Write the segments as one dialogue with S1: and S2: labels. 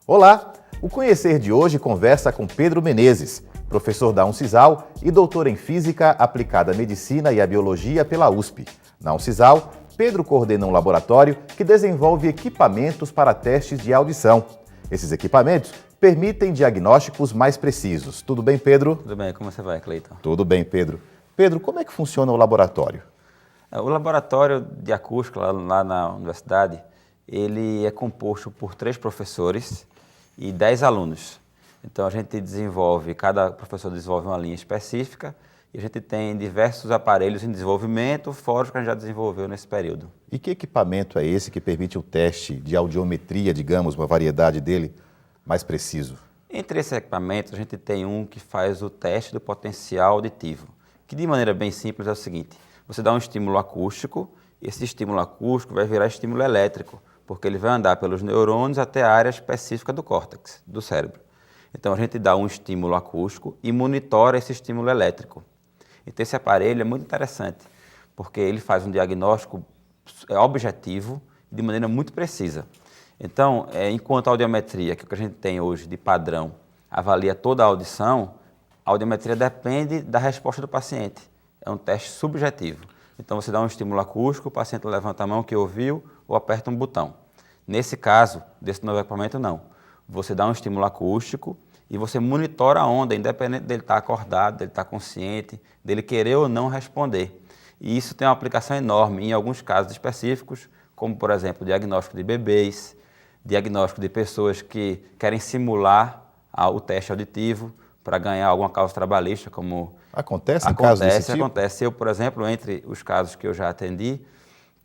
S1: Olá! O Conhecer de hoje conversa com Pedro Menezes, professor da Uncisal e doutor em Física aplicada à Medicina e à Biologia pela USP. Na Uncisal, Pedro coordena um laboratório que desenvolve equipamentos para testes de audição. Esses equipamentos permitem diagnósticos mais precisos. Tudo bem, Pedro?
S2: Tudo bem, como você vai, Cleiton?
S1: Tudo bem, Pedro. Pedro, como é que funciona o laboratório?
S2: O laboratório de acústica lá na universidade, ele é composto por 3 professores e 10 alunos. Então a gente cada professor desenvolve uma linha específica e a gente tem diversos aparelhos em desenvolvimento, fora os que a gente já desenvolveu nesse período.
S1: E que equipamento é esse que permite o teste de audiometria, digamos, uma variedade dele, mais preciso?
S2: Entre esses equipamentos, a gente tem um que faz o teste do potencial auditivo, que de maneira bem simples é o seguinte: você dá um estímulo acústico, esse estímulo acústico vai virar estímulo elétrico, porque ele vai andar pelos neurônios até a área específica do córtex, do cérebro. Então a gente dá um estímulo acústico e monitora esse estímulo elétrico. Então esse aparelho é muito interessante, porque ele faz um diagnóstico objetivo de maneira muito precisa. Então, enquanto a audiometria, que é o que a gente tem hoje de padrão, avalia toda a audição, a audiometria depende da resposta do paciente. É um teste subjetivo. Então você dá um estímulo acústico, o paciente levanta a mão que ouviu ou aperta um botão. Nesse caso, desse novo equipamento, não. Você dá um estímulo acústico e você monitora a onda, independente dele estar acordado, dele estar consciente, dele querer ou não responder. E isso tem uma aplicação enorme em alguns casos específicos, como, por exemplo, diagnóstico de bebês, diagnóstico de pessoas que querem simular o teste auditivo para ganhar alguma causa trabalhista, como...
S1: Acontece em casos desse tipo?
S2: Acontece. Eu, por exemplo, entre os casos que eu já atendi,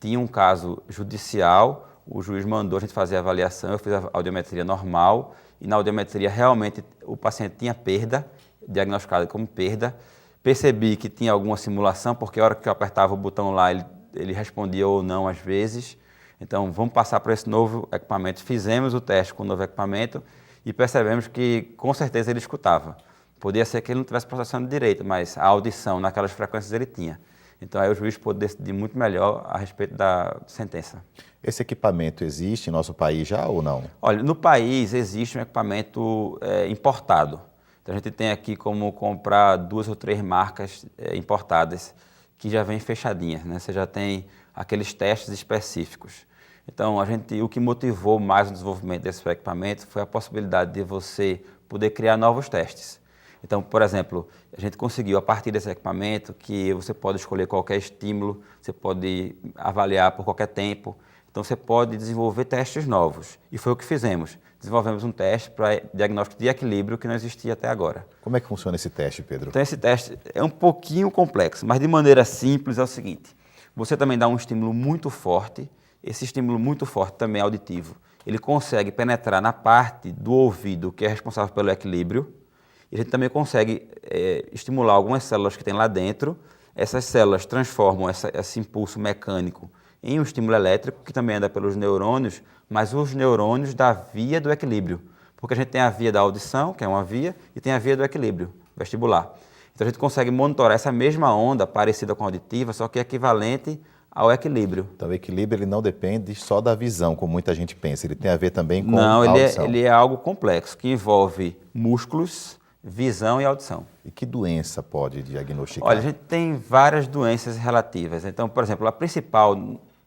S2: tinha um caso judicial, o juiz mandou a gente fazer a avaliação, eu fiz a audiometria normal, e na audiometria realmente o paciente tinha perda, diagnosticado como perda. Percebi que tinha alguma simulação, porque a hora que eu apertava o botão lá, ele respondia ou não às vezes. Então, vamos passar para esse novo equipamento. Fizemos o teste com o novo equipamento e percebemos que, com certeza, ele escutava. Podia ser que ele não estivesse processando direito, mas a audição naquelas frequências ele tinha. Então, aí o juiz pôde decidir muito melhor a respeito da sentença.
S1: Esse equipamento existe em nosso país já ou não?
S2: Olha, no país existe um equipamento importado. Então, a gente tem aqui como comprar 2 ou 3 marcas importadas que já vêm fechadinhas, né? Você já tem aqueles testes específicos. Então, o que motivou mais o desenvolvimento desse equipamento foi a possibilidade de você poder criar novos testes. Então, por exemplo, a gente conseguiu, a partir desse equipamento, que você pode escolher qualquer estímulo, você pode avaliar por qualquer tempo. Então, você pode desenvolver testes novos. E foi o que fizemos. Desenvolvemos um teste para diagnóstico de equilíbrio que não existia até agora.
S1: Como é que funciona esse teste, Pedro?
S2: Então, esse teste é um pouquinho complexo, mas de maneira simples é o seguinte. Você também dá um estímulo muito forte. Esse estímulo muito forte também é auditivo. Ele consegue penetrar na parte do ouvido que é responsável pelo equilíbrio. E a gente também consegue estimular algumas células que tem lá dentro. Essas células transformam esse impulso mecânico em um estímulo elétrico, que também anda pelos neurônios, mas os neurônios da via do equilíbrio. Porque a gente tem a via da audição, que é uma via, e tem a via do equilíbrio vestibular. Então a gente consegue monitorar essa mesma onda, parecida com a auditiva, só que equivalente ao equilíbrio.
S1: Então o equilíbrio ele não depende só da visão, como muita gente pensa, ele tem a ver também com a audição.
S2: Ele é algo complexo, que envolve músculos, visão e audição.
S1: E que doença pode diagnosticar?
S2: Olha, a gente tem várias doenças relativas. Então, por exemplo, a principal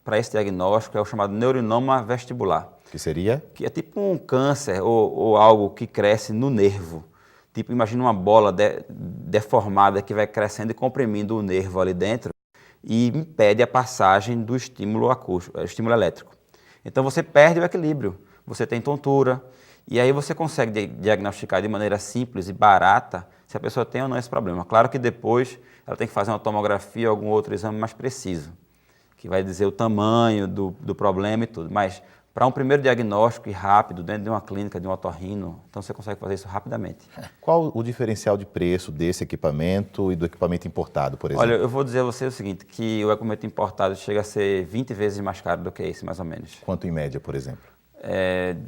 S2: para esse diagnóstico é o chamado neurinoma vestibular.
S1: Que seria?
S2: Que é tipo um câncer ou algo que cresce no nervo. Tipo, imagina uma bola deformada que vai crescendo e comprimindo o nervo ali dentro e impede a passagem do estímulo acústico, estímulo elétrico. Então você perde o equilíbrio, você tem tontura, e aí você consegue diagnosticar de maneira simples e barata se a pessoa tem ou não esse problema. Claro que depois ela tem que fazer uma tomografia ou algum outro exame mais preciso, que vai dizer o tamanho do problema e tudo. Mas para um primeiro diagnóstico e rápido, dentro de uma clínica, de um otorrino, então você consegue fazer isso rapidamente.
S1: Qual o diferencial de preço desse equipamento e do equipamento importado, por exemplo?
S2: Olha, eu vou dizer a você o seguinte, que o equipamento importado chega a ser 20 vezes mais caro do que esse, mais ou menos.
S1: Quanto em média, por exemplo?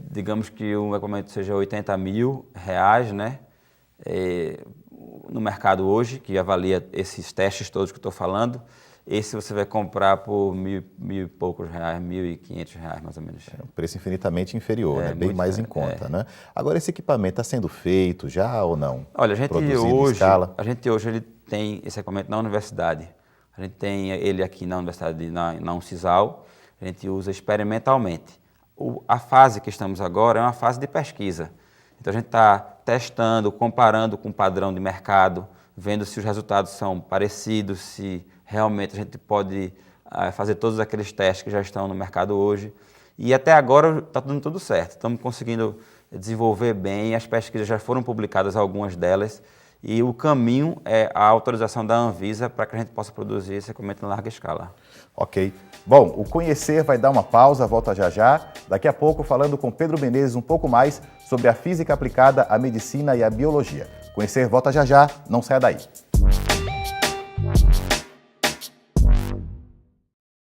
S2: digamos que um equipamento seja R$80 mil, né? No mercado hoje, que avalia esses testes todos que eu estou falando, esse você vai comprar por mil e poucos reais, R$1.500 mais ou menos.
S1: É um preço infinitamente inferior, né? Bem mais em conta,
S2: é.
S1: né? Agora, esse equipamento está sendo feito já ou não?
S2: Olha, a gente
S1: Produzido em
S2: hoje,
S1: escala?
S2: ele tem esse equipamento na universidade. A gente tem ele aqui na universidade, na Uncisal, a gente usa experimentalmente. A fase que estamos agora é uma fase de pesquisa. Então a gente está testando, comparando com o padrão de mercado, vendo se os resultados são parecidos, se realmente a gente pode fazer todos aqueles testes que já estão no mercado hoje. E até agora está dando tudo certo. Estamos conseguindo desenvolver bem, as pesquisas já foram publicadas, algumas delas, e o caminho é a autorização da Anvisa para que a gente possa produzir esse equipamento em larga escala.
S1: Ok. Bom, o Conhecer vai dar uma pausa, volta já já. Daqui a pouco falando com Pedro Menezes um pouco mais sobre a física aplicada à medicina e à biologia. Conhecer volta já já, não saia daí.